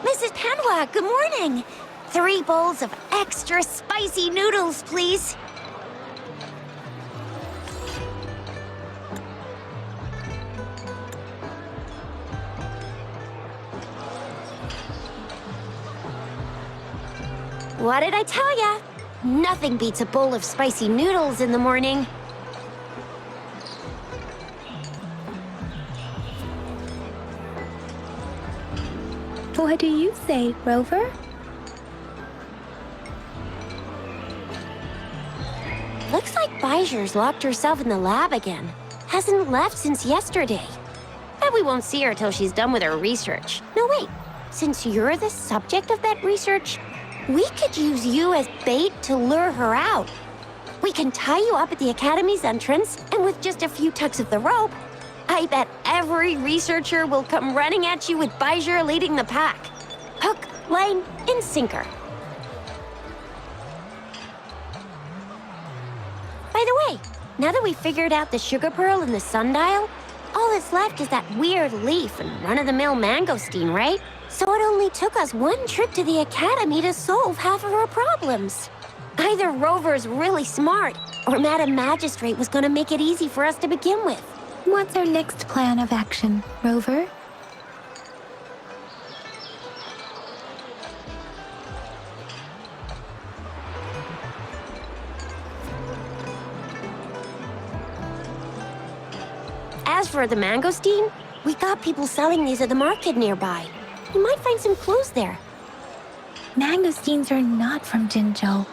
Mrs. Panwa, good morning. 3 bowls of extra spicy noodles, please. What did I tell ya? Nothing beats a bowl of spicy noodles in the morning. What do you say, Rover? Looks like Bijou's locked herself in the lab again. Hasn't left since yesterday. Bet we won't see her till she's done with her research. No, wait. Since you're the subject of that research, we could use you as bait to lure her out. We can tie you up at the Academy's entrance, and with just a few tugs of the rope, I bet every researcher will come running at you with Bijou leading the pack. Hook, line, and sinker. By the way, now that we've figured out the sugar pearl and the sundial, all that's left is that weird leaf and run-of-the-mill mangosteen, right? So it only took us 1 trip to the Academy to solve half of our problems. Either Rover's really smart, or Madam Magistrate was gonna make it easy for us to begin with. What's our next plan of action, Rover? As for the mangosteen, we got people selling these at the market nearby. You might find some clues there. Mangosteens are not from Jinzhou.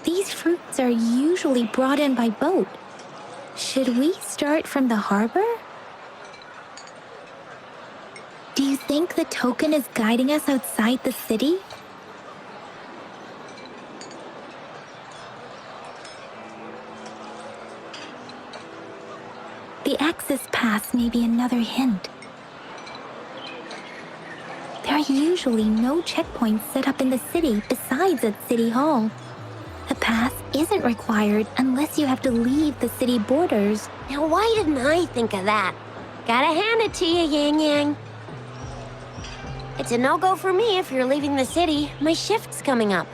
These fruits are usually brought in by boat. Should we start from the harbor? Do you think the token is guiding us outside the city? The access pass may be another hint. There are usually no checkpoints set up in the city besides at City Hall. The pass isn't required unless you have to leave the city borders. Now, why didn't I think of that? Gotta hand it to you, Yang Yang. It's a no-go for me if you're leaving the city. My shift's coming up.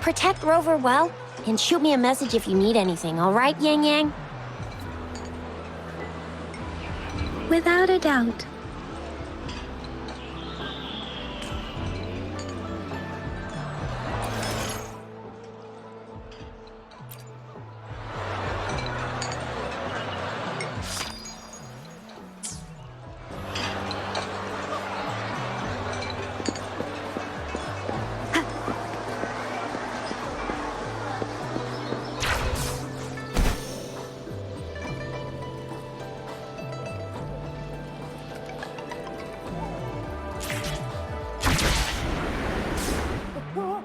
Protect Rover well, and shoot me a message if you need anything, all right, Yang Yang? Without a doubt.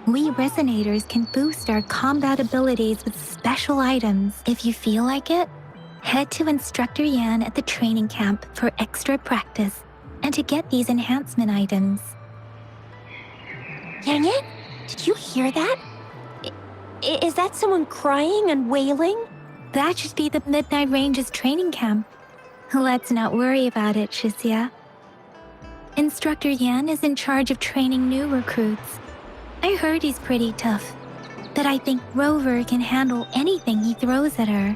We resonators can boost our combat abilities with special items. If you feel like it, head to Instructor Yan at the training camp for extra practice and to get these enhancement items. Yang Yang, did you hear that? Is that someone crying and wailing? That should be the Midnight Ranges training camp. Let's not worry about it, Shixia. Instructor Yan is in charge of training new recruits. I heard he's pretty tough, but I think Rover can handle anything he throws at her.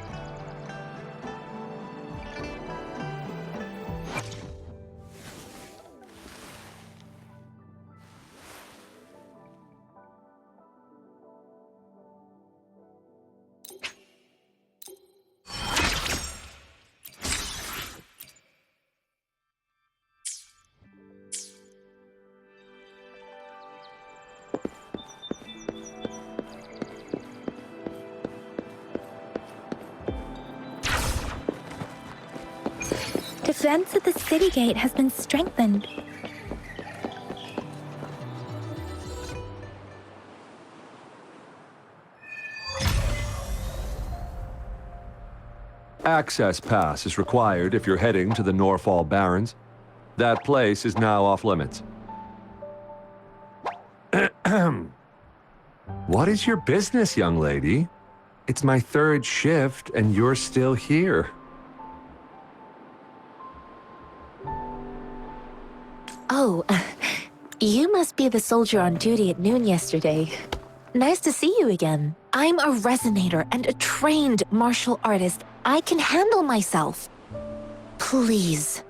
Defense at the city gate has been strengthened. Access pass is required if you're heading to the Norfall Barrens. That place is now off limits. What is your business, young lady? It's my third shift and you're still here. Oh, you must be the soldier on duty at noon yesterday. Nice to see you again. I'm a resonator and a trained martial artist. I can handle myself. Please,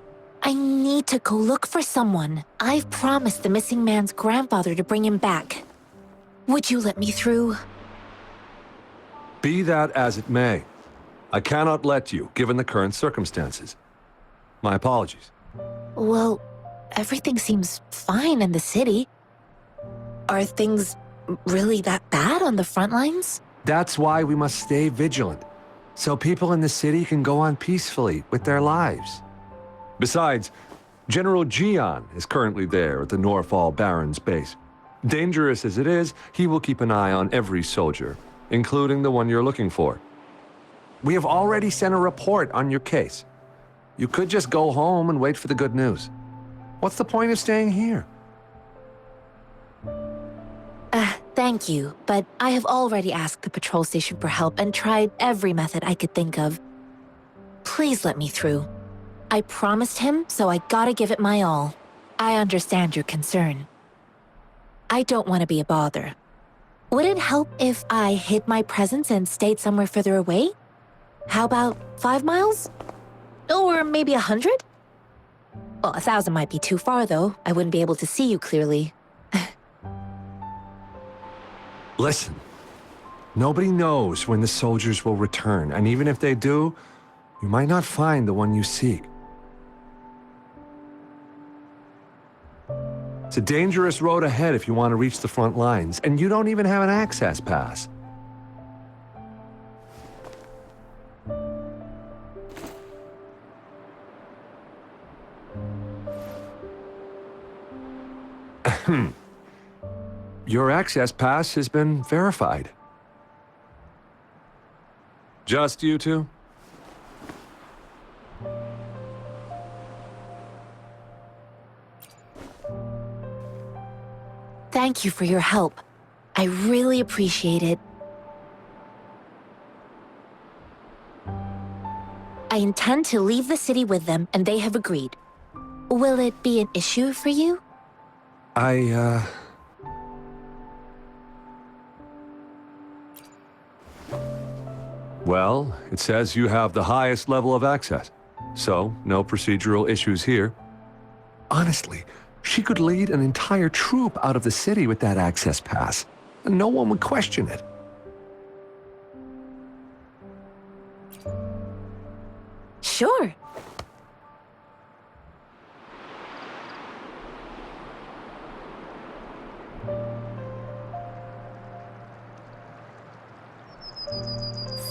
I need to go look for someone. I've promised the missing man's grandfather to bring him back. Would you let me through? Be that as it may, I cannot let you, given the current circumstances. My apologies. Well, everything seems fine in the city. Are things really that bad on the front lines? That's why we must stay vigilant, so people in the city can go on peacefully with their lives. Besides, General Jian is currently there at the Norfall Barrens base. Dangerous as it is, he will keep an eye on every soldier, including the one you're looking for. We have already sent a report on your case. You could just go home and wait for the good news. What's the point of staying here? Thank you, but I have already asked the patrol station for help and tried every method I could think of. Please let me through. I promised him, so I gotta give it my all. I understand your concern. I don't want to be a bother. Would it help if I hid my presence and stayed somewhere further away? How about 5 miles? Or maybe 100? Well, 1,000 might be too far, though. I wouldn't be able to see you clearly. Listen, nobody knows when the soldiers will return, and even if they do, you might not find the one you seek. It's a dangerous road ahead if you want to reach the front lines, and you don't even have an access pass. Your access pass has been verified. Just you two? Thank you for your help. I really appreciate it. I intend to leave the city with them, and they have agreed. Will it be an issue for you? Well, it says you have the highest level of access, so no procedural issues here. Honestly, she could lead an entire troop out of the city with that access pass, and no one would question it. Sure.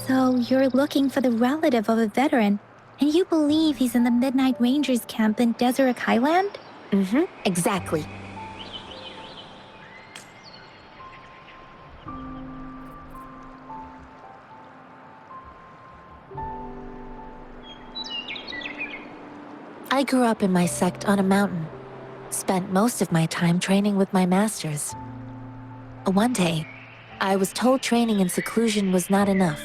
So you're looking for the relative of a veteran, and you believe he's in the Midnight Rangers camp in Deseret Highland? Exactly. I grew up in my sect on a mountain. Spent most of my time training with my masters. One day, I was told training in seclusion was not enough.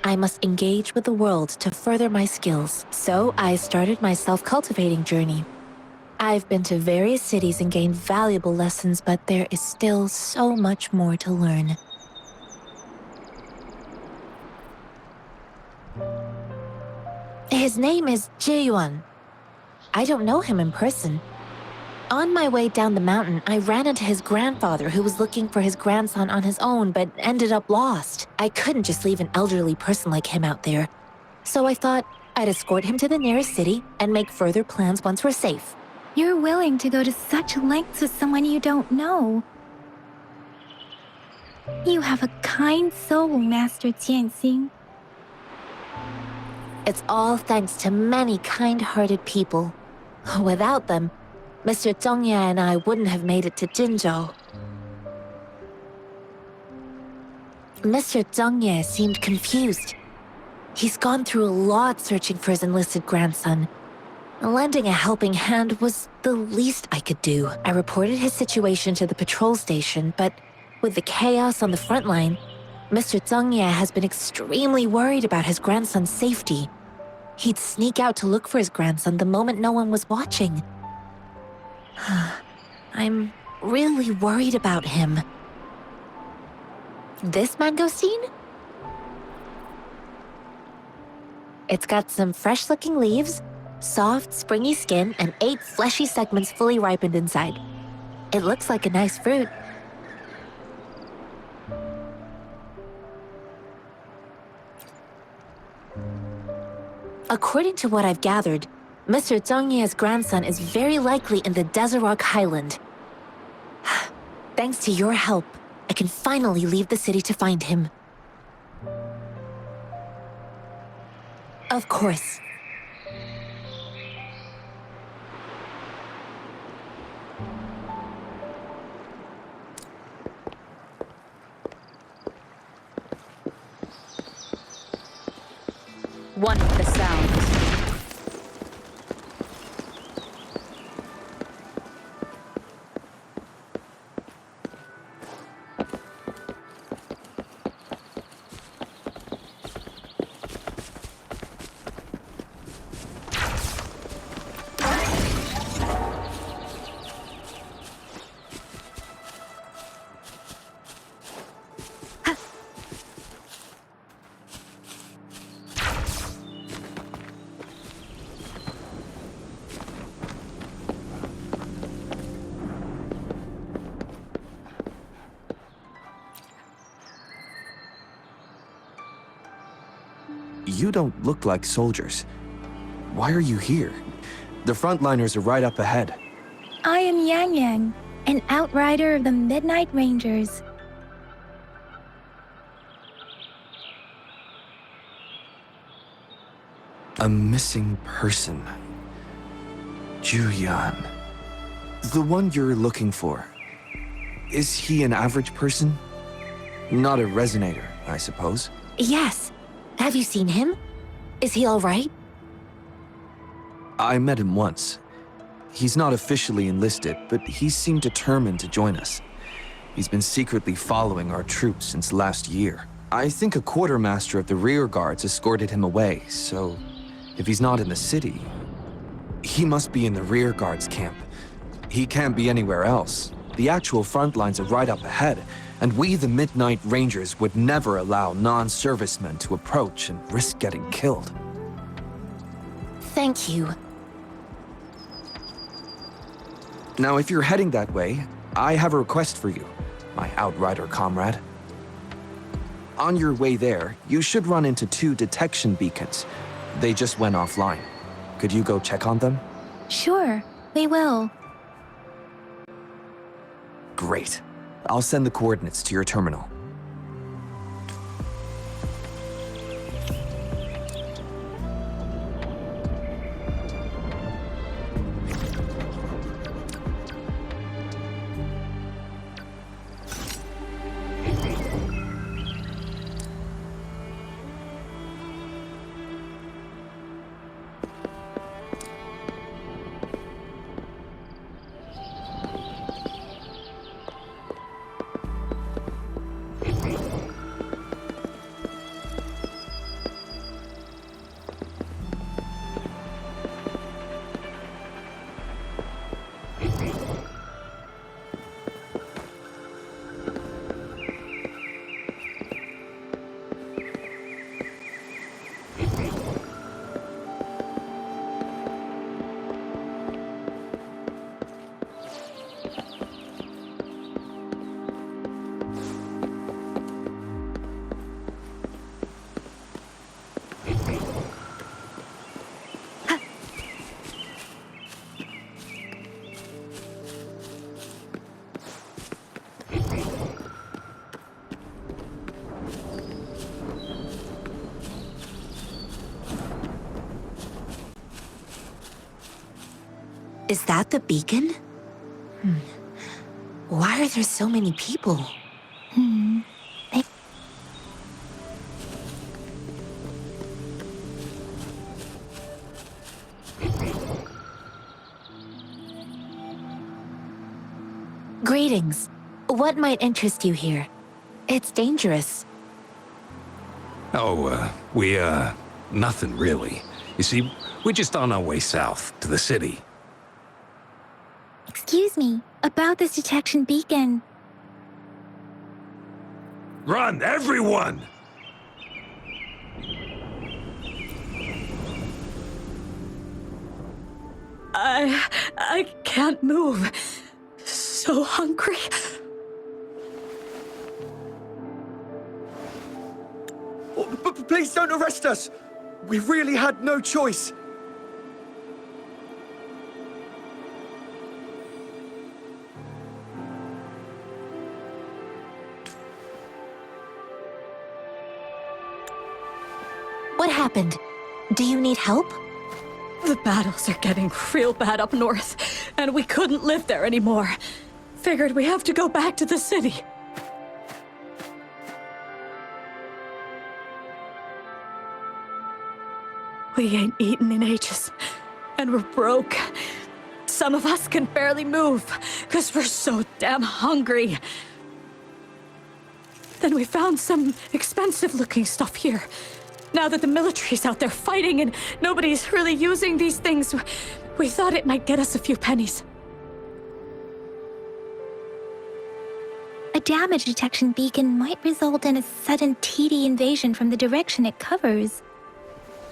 I must engage with the world to further my skills. So I started my self-cultivating journey. I've been to various cities and gained valuable lessons, but there is still so much more to learn. His name is Jae-yuan. I don't know him in person. On my way down the mountain, I ran into his grandfather who was looking for his grandson on his own but ended up lost. I couldn't just leave an elderly person like him out there. So I thought I'd escort him to the nearest city and make further plans once we're safe. You're willing to go to such lengths with someone you don't know. You have a kind soul, Master Jianxing. It's all thanks to many kind-hearted people. Without them, Mr. Zhongye and I wouldn't have made it to Jinzhou. Mr. Zhongye seemed confused. He's gone through a lot searching for his enlisted grandson. Lending a helping hand was the least I could do. I reported his situation to the patrol station, but with the chaos on the front line, Mr. Zhongye has been extremely worried about his grandson's safety. He'd sneak out to look for his grandson the moment no one was watching. I'm really worried about him. This mangosteen? It's got some fresh-looking leaves, soft, springy skin, and 8 fleshy segments fully ripened inside. It looks like a nice fruit. According to what I've gathered, Mr. Zhongye's grandson is very likely in the Desert Rock Highland. Thanks to your help, I can finally leave the city to find him. Of course. One with the sounds. You don't look like soldiers. Why are you here? The frontliners are right up ahead. I am Yang Yang, an outrider of the Midnight Rangers. A missing person. Juyan. The one you're looking for. Is he an average person? Not a resonator, I suppose. Yes. Have you seen him? Is he all right? I met him once. He's not officially enlisted, but he seemed determined to join us. He's been secretly following our troops since last year. I think a quartermaster of the rear guards escorted him away, so if he's not in the city, he must be in the rear guards camp. He can't be anywhere else. The actual front lines are right up ahead, and we, the Midnight Rangers, would never allow non-servicemen to approach and risk getting killed. Thank you. Now, if you're heading that way, I have a request for you, my outrider comrade. On your way there, you should run into 2 detection beacons. They just went offline. Could you go check on them? Sure, we will. Great. I'll send the coordinates to your terminal. Is that the beacon? Why are there so many people? Greetings. What might interest you here? It's dangerous. Oh, nothing really. You see, we're just on our way south to the city. Excuse me, about this detection beacon. Run, everyone! I can't move. So hungry. But please don't arrest us! We really had no choice. What happened? Do you need help? The battles are getting real bad up north, and we couldn't live there anymore. Figured we have to go back to the city. We ain't eaten in ages, and we're broke. Some of us can barely move, because we're so damn hungry. Then we found some expensive-looking stuff here. Now that the military's out there fighting and nobody's really using these things, we thought it might get us a few pennies. A damage detection beacon might result in a sudden TD invasion from the direction it covers.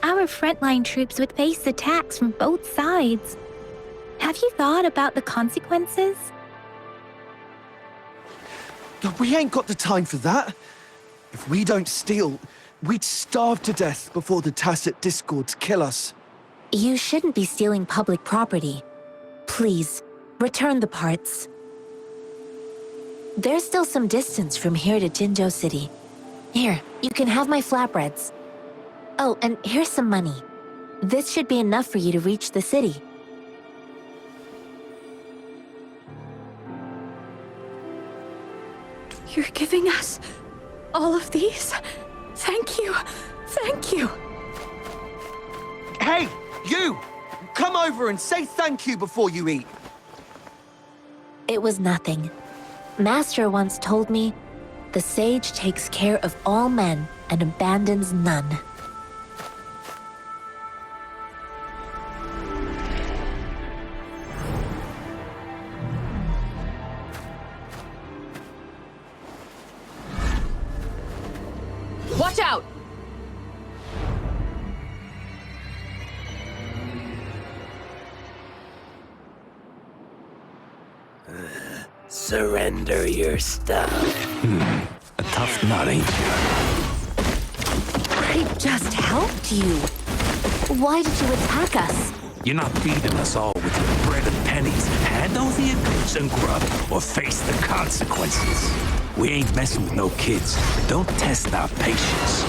Our frontline troops would face attacks from both sides. Have you thought about the consequences? We ain't got the time for that. If we don't steal, we'd starve to death before the Tacit Discords kill us. You shouldn't be stealing public property. Please, return the parts. There's still some distance from here to Jinzhou City. Here, you can have my flatbreads. Oh, and here's some money. This should be enough for you to reach the city. You're giving us all of these? Thank you. Thank you. Hey, you! Come over and say thank you before you eat. It was nothing. Master once told me, the sage takes care of all men and abandons none. Watch out! Surrender your stuff. A tough nut, ain't you? I just helped you. Why did you attack us? You're not feeding us all with your bread and pennies. Hand over your goods and grub, or face the consequences. We ain't messing with no kids. Don't test our patience.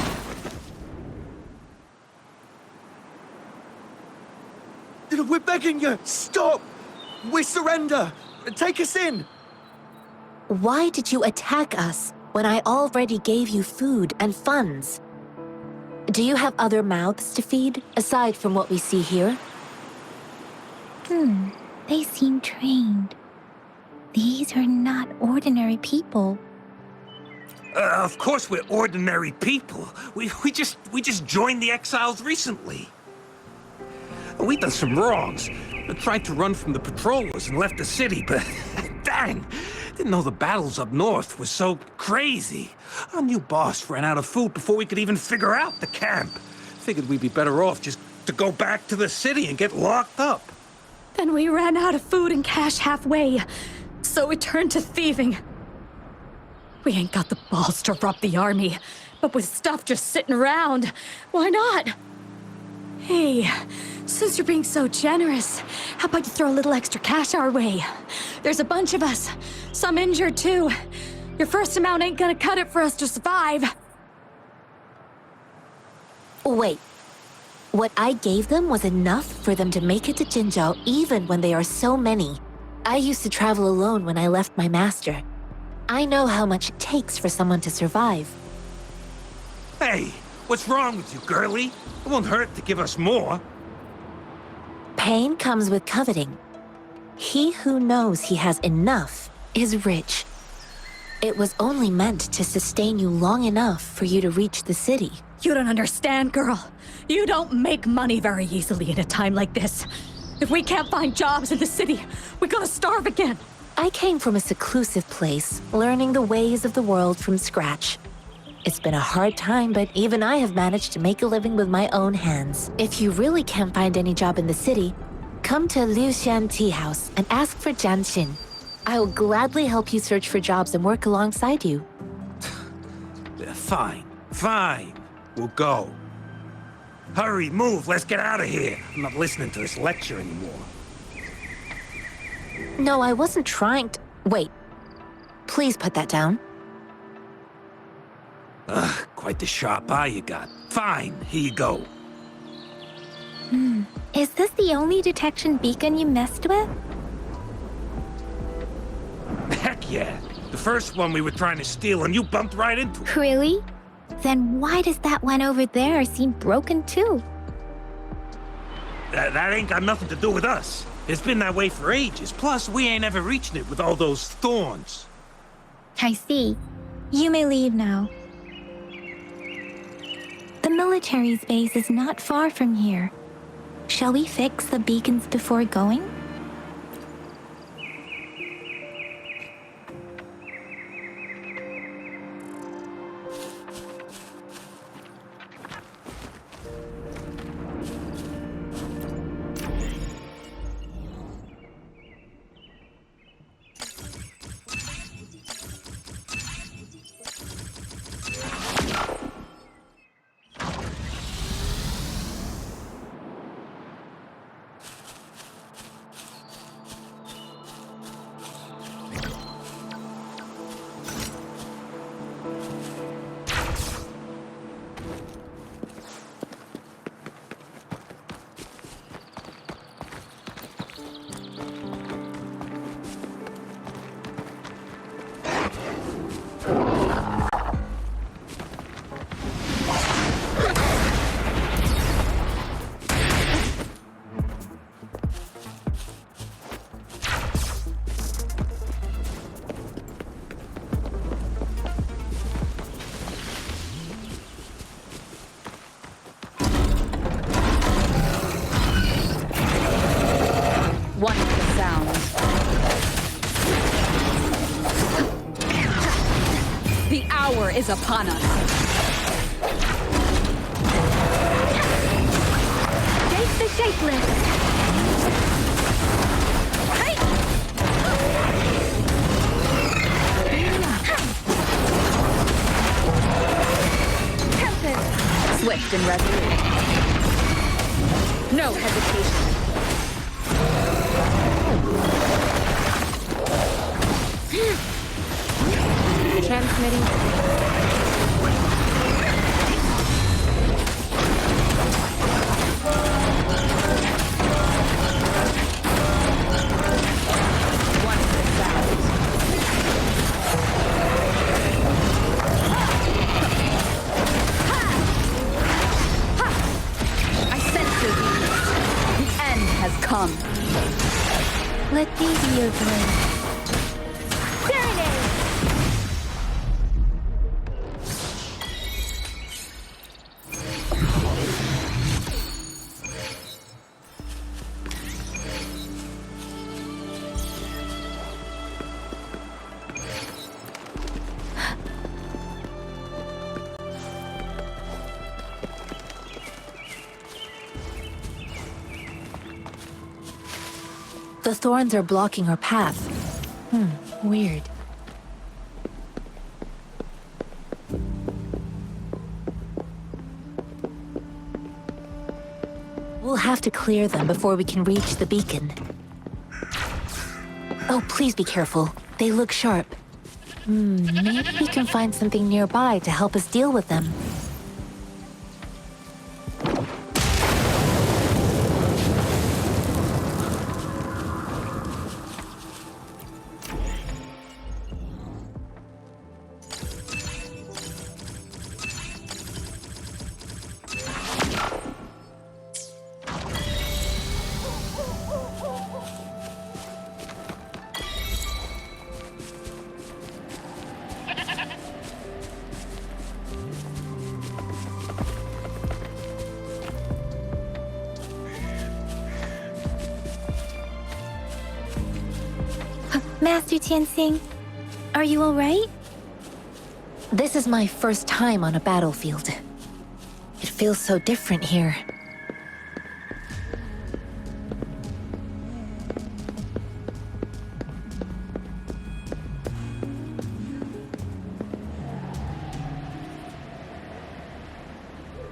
We're begging you, stop! We surrender! Take us in! Why did you attack us when I already gave you food and funds? Do you have other mouths to feed, aside from what we see here? They seem trained. These are not ordinary people. Of course we're ordinary people. We just joined the exiles recently. We done some wrongs. We tried to run from the patrollers and left the city, but dang, didn't know the battles up north was so crazy. Our new boss ran out of food before we could even figure out the camp. Figured we'd be better off just to go back to the city and get locked up. Then we ran out of food and cash halfway, so we turned to thieving. We ain't got the balls to rob the army, but with stuff just sitting around, why not? Hey, since you're being so generous, how about you throw a little extra cash our way? There's a bunch of us, some injured too. Your first amount ain't gonna cut it for us to survive. Wait. What I gave them was enough for them to make it to Jinzhou even when they are so many. I used to travel alone when I left my master. I know how much it takes for someone to survive. Hey, what's wrong with you, girlie? It won't hurt to give us more. Pain comes with coveting. He who knows he has enough is rich. It was only meant to sustain you long enough for you to reach the city. You don't understand, girl. You don't make money very easily in a time like this. If we can't find jobs in the city, we're gonna starve again. I came from a seclusive place, learning the ways of the world from scratch. It's been a hard time, but even I have managed to make a living with my own hands. If you really can't find any job in the city, come to Liu Xian Tea House and ask for Jian Xin. I will gladly help you search for jobs and work alongside you. Fine, fine. We'll go. Hurry, move, let's get out of here. I'm not listening to this lecture anymore. No, I wasn't trying to... Wait. Please put that down. Ugh, quite the sharp eye you got. Fine, here you go. Is this the only detection beacon you messed with? Heck yeah. The first one we were trying to steal and you bumped right into it. Really? Then why does that one over there seem broken too? That ain't got nothing to do with us. It's been that way for ages. Plus, we ain't ever reaching it with all those thorns. I see. You may leave now. The military's base is not far from here. Shall we fix the beacons before going? Wonderful sound. The hour is upon us. Take the shapeless! Hey! Tempest! Swift and resolute. No hesitation. Transmitting. Wonderful sound. I sense your weakness. The end has come. Let me be your blade. The thorns are blocking our path. Weird. We'll have to clear them before we can reach the beacon. Oh, please be careful. They look sharp. Maybe we can find something nearby to help us deal with them. Master Tianxing, are you alright? This is my first time on a battlefield. It feels so different here.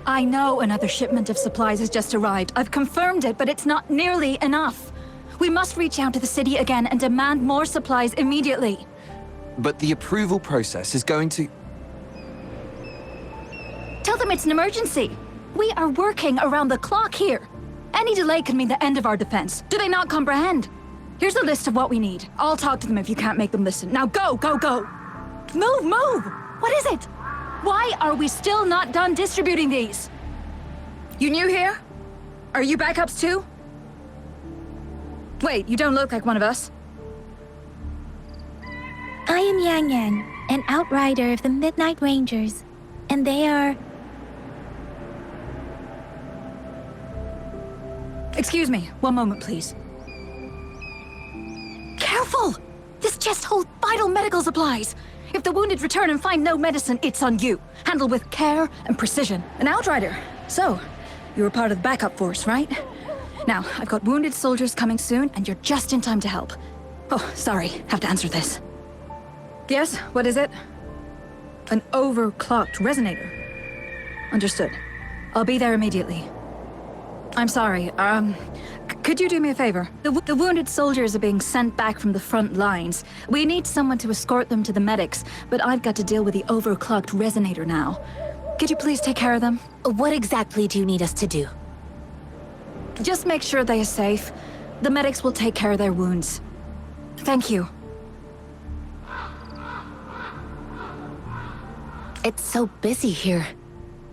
I know another shipment of supplies has just arrived. I've confirmed it, but it's not nearly enough. We must reach out to the city again and demand more supplies immediately. But the approval process is going to... Tell them it's an emergency. We are working around the clock here. Any delay could mean the end of our defense. Do they not comprehend? Here's a list of what we need. I'll talk to them if you can't make them listen. Now go, go, go! Move, move! What is it? Why are we still not done distributing these? You new here? Are you backups too? Wait, you don't look like one of us. I am Yang Yan, an outrider of the Midnight Rangers, and they are... Excuse me, one moment, please. Careful! This chest holds vital medical supplies. If the wounded return and find no medicine, it's on you. Handle with care and precision. An outrider. So, you were part of the backup force, right? Now, I've got wounded soldiers coming soon, and you're just in time to help. Oh, sorry, have to answer this. Yes, what is it? An overclocked resonator. Understood. I'll be there immediately. I'm sorry, could you do me a favor? The wounded soldiers are being sent back from the front lines. We need someone to escort them to the medics, but I've got to deal with the overclocked resonator now. Could you please take care of them? What exactly do you need us to do? Just make sure they are safe. The medics will take care of their wounds. Thank you. It's so busy here.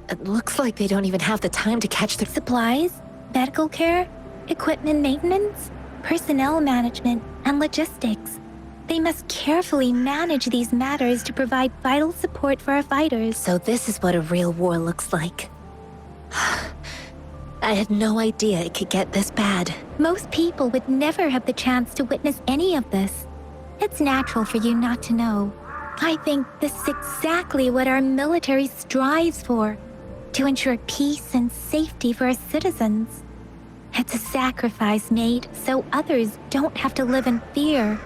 It looks like they don't even have the time to catch the... Supplies, medical care, equipment maintenance, personnel management, and logistics. They must carefully manage these matters to provide vital support for our fighters. So this is what a real war looks like. I had no idea it could get this bad. Most people would never have the chance to witness any of this. It's natural for you not to know. I think this is exactly what our military strives for, to ensure peace and safety for our citizens. It's a sacrifice made so others don't have to live in fear.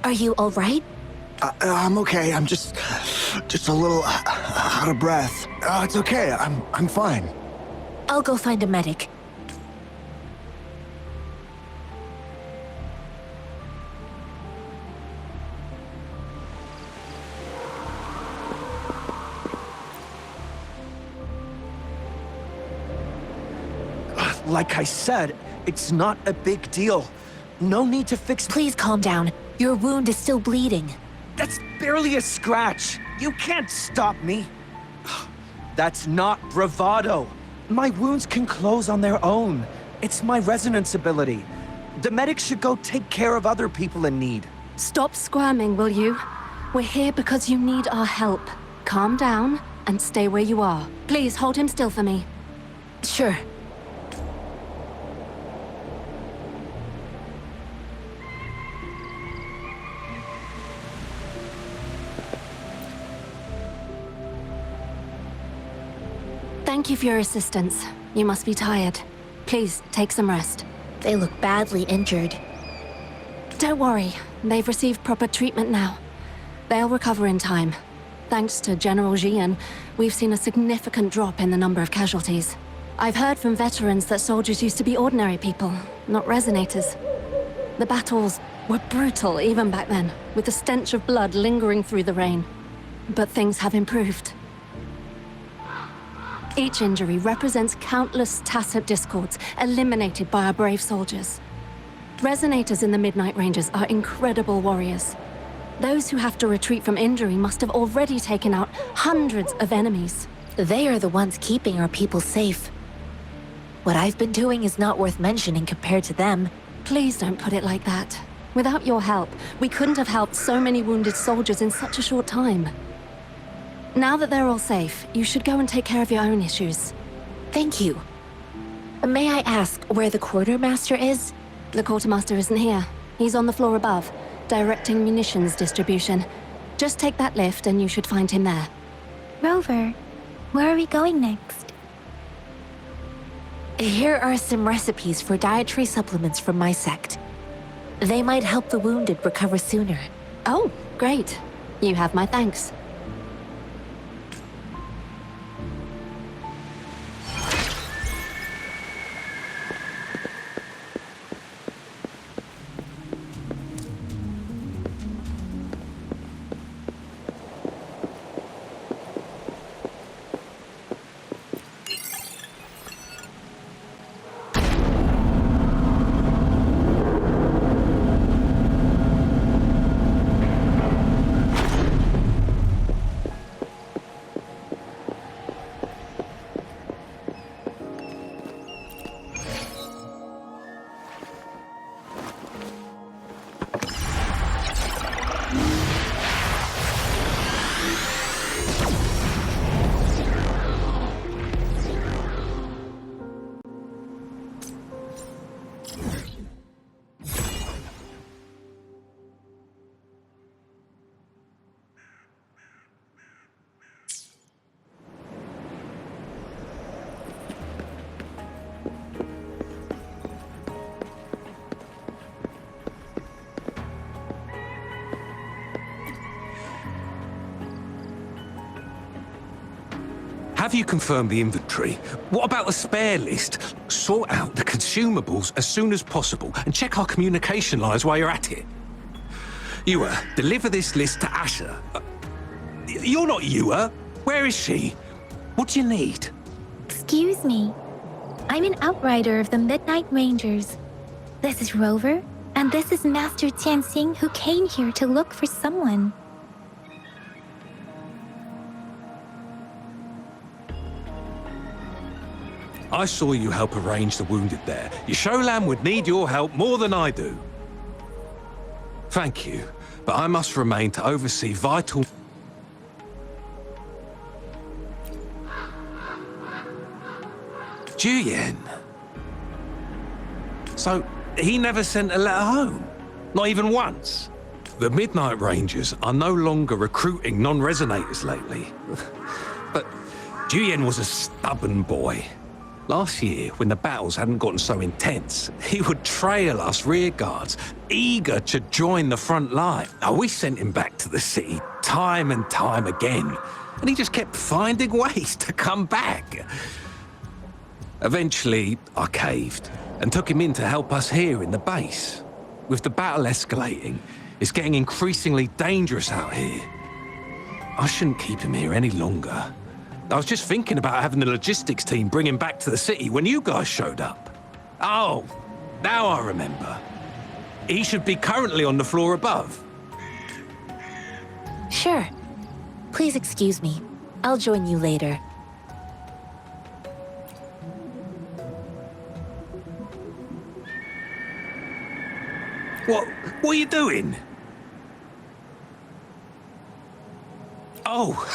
Are you all right? I'm okay. I'm just a little out of breath. It's okay. I'm fine. I'll go find a medic. Like I said, it's not a big deal. No need to fix... Please calm down. Your wound is still bleeding. That's barely a scratch. You can't stop me. That's not bravado. My wounds can close on their own. It's my resonance ability. The medics should go take care of other people in need. Stop squirming, will you? We're here because you need our help. Calm down and stay where you are. Please hold him still for me. Sure. Thank you for your assistance. You must be tired. Please, take some rest. They look badly injured. Don't worry. They've received proper treatment now. They'll recover in time. Thanks to General Jian, we've seen a significant drop in the number of casualties. I've heard from veterans that soldiers used to be ordinary people, not resonators. The battles were brutal even back then, with the stench of blood lingering through the rain. But things have improved. Each injury represents countless tacit discords eliminated by our brave soldiers. Resonators in the Midnight Rangers are incredible warriors. Those who have to retreat from injury must have already taken out hundreds of enemies. They are the ones keeping our people safe. What I've been doing is not worth mentioning compared to them. Please don't put it like that. Without your help, we couldn't have helped so many wounded soldiers in such a short time. Now that they're all safe, you should go and take care of your own issues. Thank you. May I ask where the quartermaster is? The quartermaster isn't here. He's on the floor above, directing munitions distribution. Just take that lift and you should find him there. Rover, where are we going next? Here are some recipes for dietary supplements from my sect. They might help the wounded recover sooner. Oh, great. You have my thanks. Have you confirmed the inventory? What about the spare list? Sort out the consumables as soon as possible and check our communication lines while you're at it. Yua, deliver this list to Asher. You're not Yua. Where is she? What do you need? Excuse me. I'm an outrider of the Midnight Rangers. This is Rover, and this is Master Tianxing, who came here to look for someone. I saw you help arrange the wounded there. Your Sholan would need your help more than I do. Thank you, but I must remain to oversee vital... Juyen. So, he never sent a letter home? Not even once? The Midnight Rangers are no longer recruiting non-resonators lately. But Juyen was a stubborn boy. Last year, when the battles hadn't gotten so intense, he would trail us rearguards, eager to join the front line. Now, we sent him back to the city time and time again, and he just kept finding ways to come back. Eventually, I caved and took him in to help us here in the base. With the battle escalating, it's getting increasingly dangerous out here. I shouldn't keep him here any longer. I was just thinking about having the logistics team bring him back to the city when you guys showed up. Oh, now I remember. He should be currently on the floor above. Sure. Please excuse me. I'll join you later. What are you doing? Oh,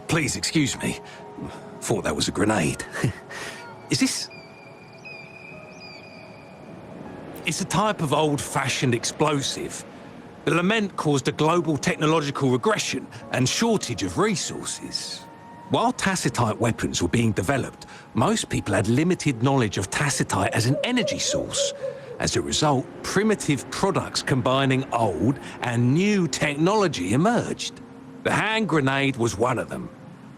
please excuse me. Thought that was a grenade. Is this... It's a type of old-fashioned explosive. The lament caused a global technological regression and shortage of resources. While tacitite weapons were being developed, most people had limited knowledge of tacitite as an energy source. As a result, primitive products combining old and new technology emerged. The hand grenade was one of them.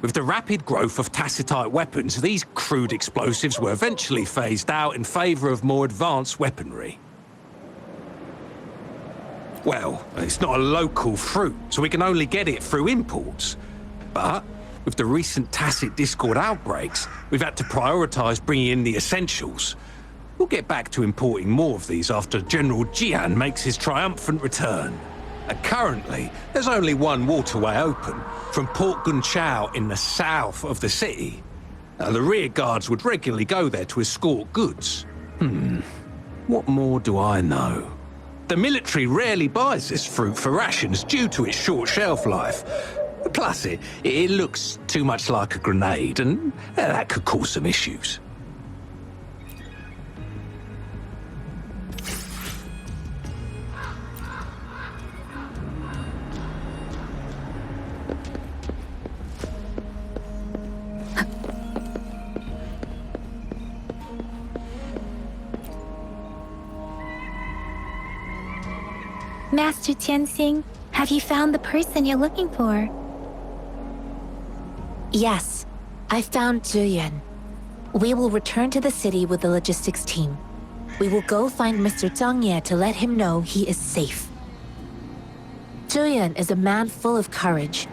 With the rapid growth of tacitite weapons, these crude explosives were eventually phased out in favor of more advanced weaponry. Well, it's not a local fruit, so we can only get it through imports. But with the recent tacit discord outbreaks, we've had to prioritize bringing in the essentials. We'll get back to importing more of these after General Jian makes his triumphant return. Currently, there's only one waterway open, from Port Gunchao in the south of the city. The rear guards would regularly go there to escort goods. What more do I know? The military rarely buys this fruit for rations due to its short shelf life. Plus, it looks too much like a grenade, and that could cause some issues. Master Tianxing, have you found the person you're looking for? Yes, I found Zhuyan. We will return to the city with the logistics team. We will go find Mr. Zhang Ye to let him know he is safe. Zhuyan is a man full of courage.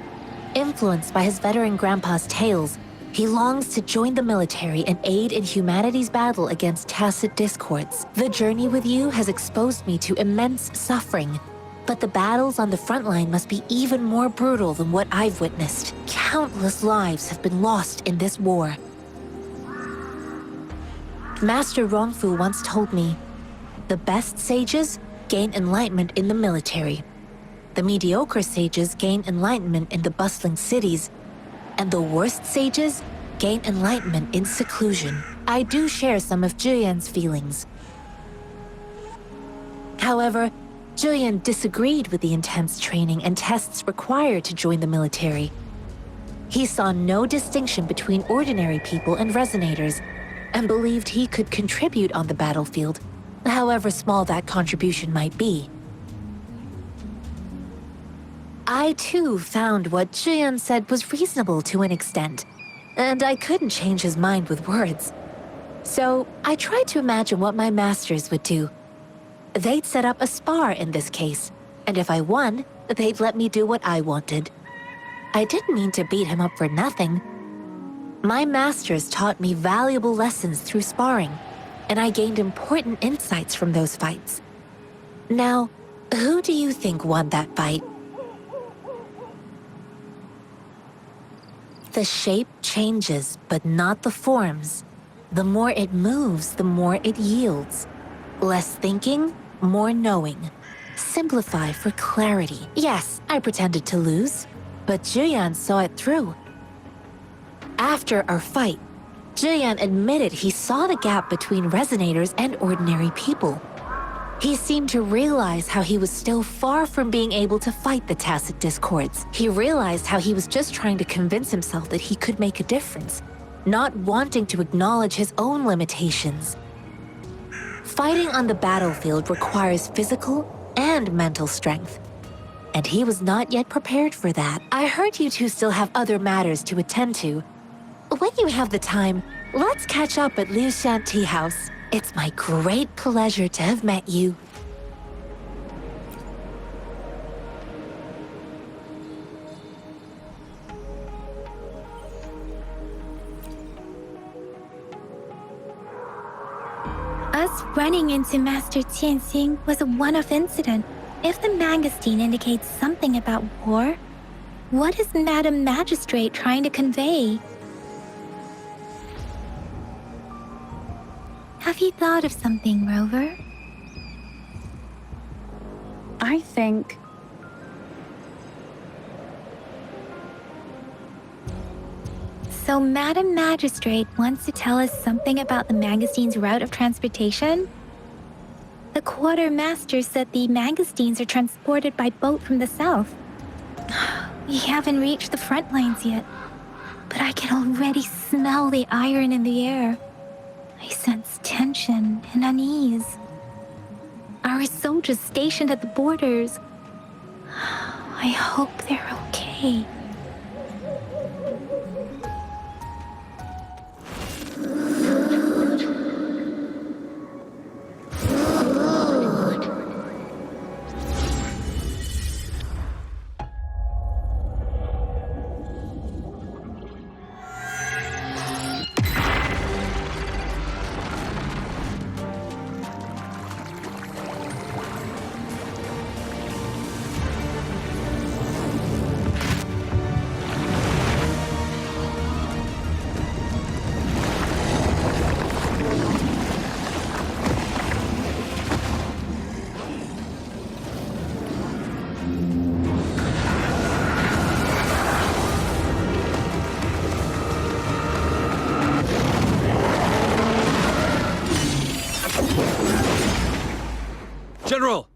Influenced by his veteran grandpa's tales, he longs to join the military and aid in humanity's battle against tacit discords. The journey with you has exposed me to immense suffering, but the battles on the front line must be even more brutal than what I've witnessed. Countless lives have been lost in this war. Master Rongfu once told me, the best sages gain enlightenment in the military. The mediocre sages gain enlightenment in the bustling cities, and the worst sages gain enlightenment in seclusion. I do share some of Zhuyan's feelings. However, Zhuyan disagreed with the intense training and tests required to join the military. He saw no distinction between ordinary people and resonators, and believed he could contribute on the battlefield, however small that contribution might be. I too found what Zhuyan said was reasonable to an extent, and I couldn't change his mind with words. So I tried to imagine what my masters would do. They'd set up a spar in this case, and if I won, they'd let me do what I wanted. I didn't mean to beat him up for nothing. My masters taught me valuable lessons through sparring, and I gained important insights from those fights. Now, who do you think won that fight? The shape changes, but not the forms. The more it moves, the more it yields. Less thinking, more knowing. Simplify for clarity. Yes, I pretended to lose, but Zhuyan saw it through. After our fight, Zhuyan admitted he saw the gap between resonators and ordinary people. He seemed to realize how he was still far from being able to fight the tacit discords. He realized how he was just trying to convince himself that he could make a difference, not wanting to acknowledge his own limitations. Fighting on the battlefield requires physical and mental strength, and he was not yet prepared for that. I heard you two still have other matters to attend to. When you have the time, let's catch up at Liu Shan Tea House. It's my great pleasure to have met you. Us running into Master Tianxing was a one-off incident. If the Mangosteen indicates something about war, what is Madam Magistrate trying to convey? Have you thought of something, Rover? I think... So Madam Magistrate wants to tell us something about the Mangosteen's route of transportation? The Quartermaster said the Mangosteens are transported by boat from the south. We haven't reached the front lines yet, but I can already smell the iron in the air. I sense tension and unease. Our soldiers stationed at the borders. I hope they're okay. General!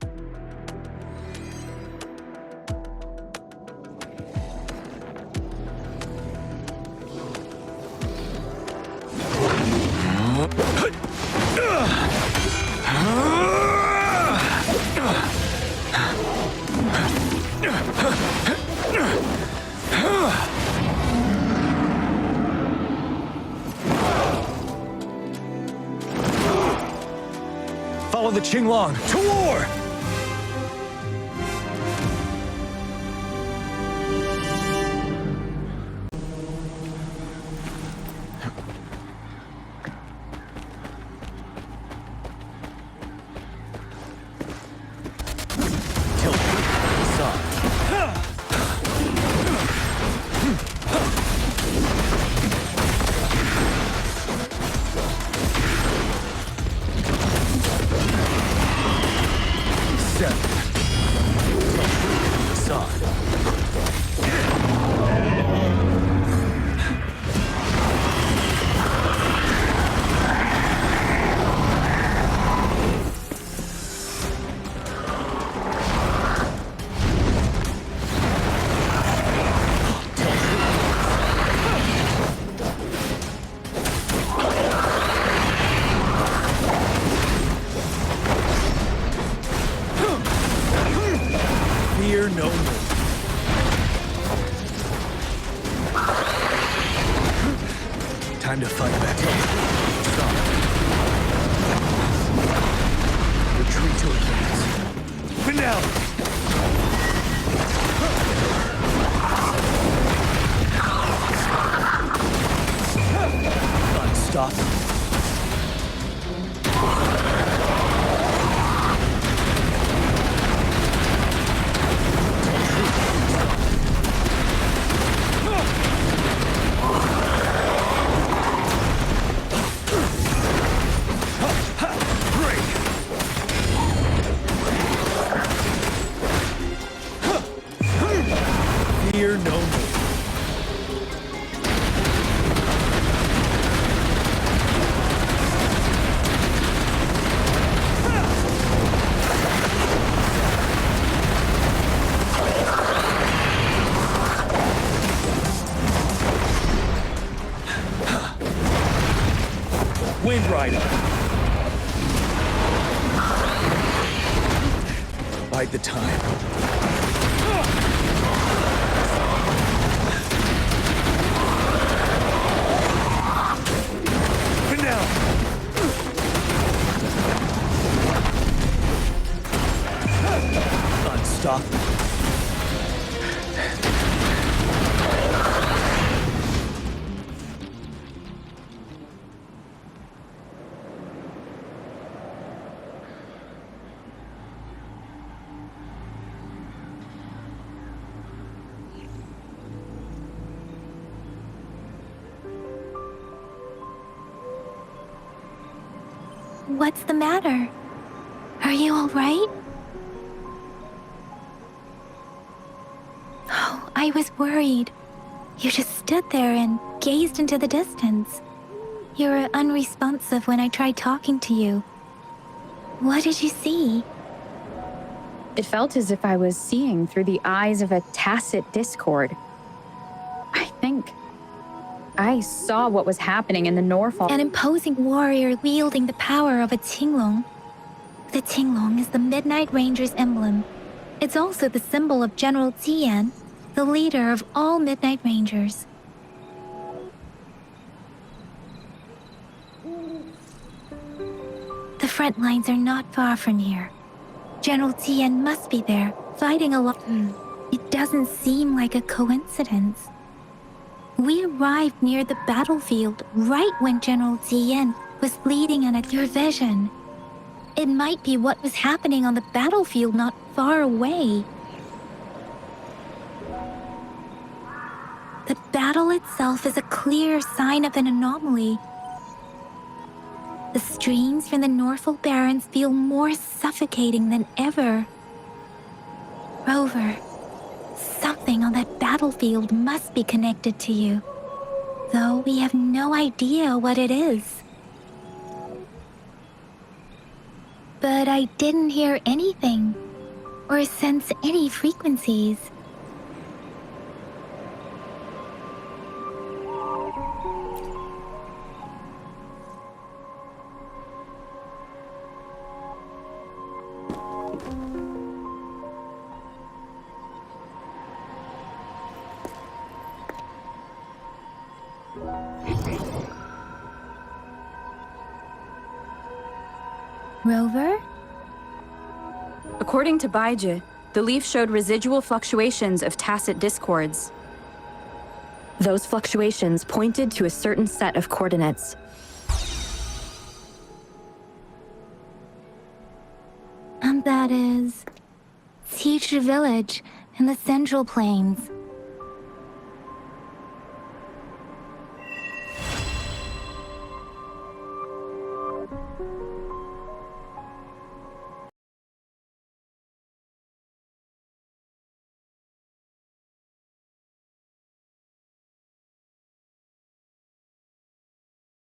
Follow the Qinglong to war! Fear no more. Time to fight back. Stop. Retreat to advance. Finale! Unstoppable. Fear no more. Wind Rider. Bide the time. Unstoppable. What's the matter? Are you all right? Oh, I was worried. You just stood there and gazed into the distance. You were unresponsive when I tried talking to you. What did you see? It felt as if I was seeing through the eyes of a tacit discord. I think I saw what was happening in the Norfolk. An imposing warrior wielding the power of a Qinglong. The Qinglong is the Midnight Ranger's emblem. It's also the symbol of General Tian, the leader of all Midnight Rangers. The front lines are not far from here. General Tian must be there, fighting alone. It doesn't seem like a coincidence. We arrived near the battlefield right when General Tian was leading your vision. It might be what was happening on the battlefield not far away. The battle itself is a clear sign of an anomaly. The streams from the Norfolk Barrens feel more suffocating than ever. Rover, something on that battlefield must be connected to you, though we have no idea what it is. but I didn't hear anything or sense any frequencies. Rover? According to Baiji, the leaf showed residual fluctuations of tacit discords. Those fluctuations pointed to a certain set of coordinates. And that is Siege Village in the Central Plains.